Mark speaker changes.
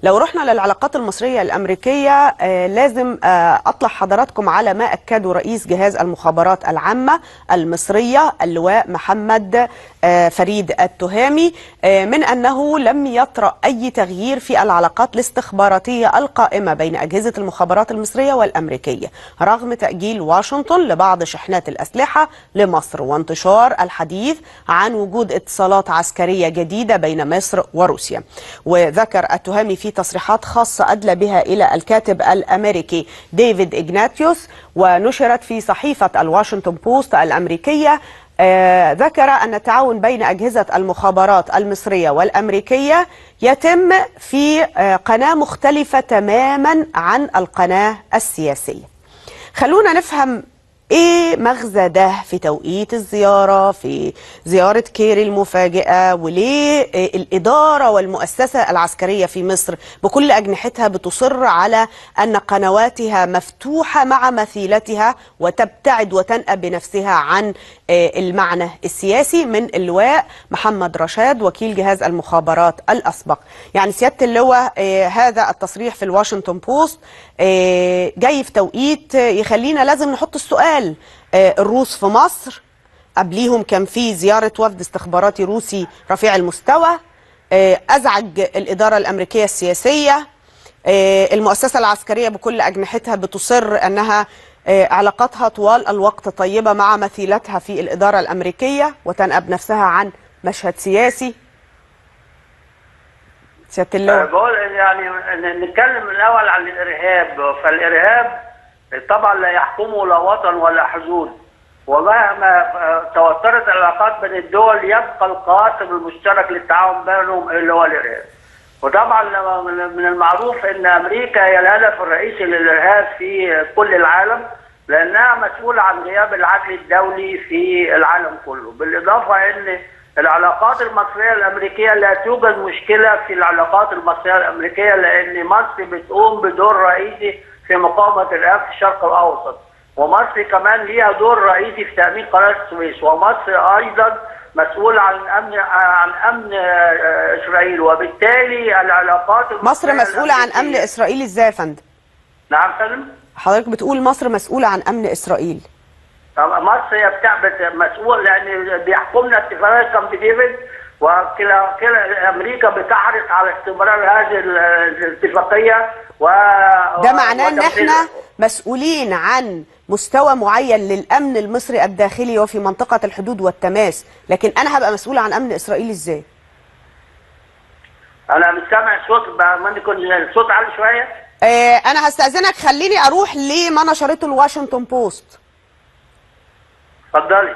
Speaker 1: لو رحنا للعلاقات المصرية الأمريكية لازم أطلع حضراتكم على ما أكده رئيس جهاز المخابرات العامة المصرية اللواء محمد فريد التهامي من أنه لم يطرأ أي تغيير في العلاقات الاستخباراتية القائمة بين أجهزة المخابرات المصرية والأمريكية رغم تأجيل واشنطن لبعض شحنات الأسلحة لمصر وانتشار الحديث عن وجود اتصالات عسكرية جديدة بين مصر وروسيا. وذكر التهامي في تصريحات خاصة أدلى بها إلى الكاتب الأمريكي ديفيد إغناتيوس ونشرت في صحيفة الواشنطن بوست الأمريكية، ذكر أن التعاون بين أجهزة المخابرات المصرية والأمريكية يتم في قناة مختلفة تماما عن القناة السياسية. خلونا نفهم ايه مغزى ده في توقيت الزيارة، في زيارة كيري المفاجئة، وليه الإدارة والمؤسسة العسكرية في مصر بكل أجنحتها بتصر على أن قنواتها مفتوحة مع مثيلتها وتبتعد وتنأى بنفسها عن المعنى السياسي. من اللواء محمد رشاد وكيل جهاز المخابرات الأسبق. يعني سيادة اللواء هذا التصريح في الواشنطن بوست جاي في توقيت يخلينا لازم نحط السؤال. الروس في مصر قبليهم كان في زيارة وفد استخباراتي روسي رفيع المستوى أزعج الإدارة الأمريكية السياسية. المؤسسة العسكرية بكل أجنحتها بتصر أنها علاقاتها طوال الوقت طيبة مع مثيلتها في الإدارة الأمريكية وتنأى بنفسها عن مشهد سياسي. سيادة اللواء
Speaker 2: بقول يعني نتكلم الأول عن الإرهاب. فالإرهاب طبعا لا يحكمه لا وطن ولا حدود، ومهما توترت العلاقات بين الدول يبقى القاسم المشترك للتعاون بينهم اللي هو الإرهاب. وطبعا من المعروف ان امريكا هي الهدف الرئيسي للارهاب في كل العالم، لانها مسؤوله عن غياب العدل الدولي في العالم كله. بالاضافه ان العلاقات المصريه الامريكيه لا توجد مشكله في العلاقات المصريه الامريكيه، لان مصر بتقوم بدور رئيسي في مقاومه الارهاب في الشرق الاوسط، ومصر كمان ليها دور رئيسي في تامين قناه السويس، ومصر ايضا مسؤول عن امن اسرائيل. وبالتالي العلاقات
Speaker 1: مصر مسؤوله عن امن اسرائيل ازاي يا فندم؟
Speaker 2: نعم فندم.
Speaker 1: حضرتك بتقول مصر مسؤوله عن امن اسرائيل.
Speaker 2: مصر هي مسؤول لان بيحكمنا اتفاقيه كامب ديفيد، وكلا امريكا بتحرص على استمرار هذه الاتفاقيه
Speaker 1: ده معناه ان احنا مسؤولين عن مستوى معين للامن المصري الداخلي وفي منطقه الحدود والتماس، لكن انا هبقى مسؤوله عن امن اسرائيل ازاي؟
Speaker 2: انا مش سامع الصوت، ما يكون الصوت عالي شويه.
Speaker 1: انا هستاذنك خليني اروح لما نشرته الواشنطن بوست.
Speaker 2: اتفضلي.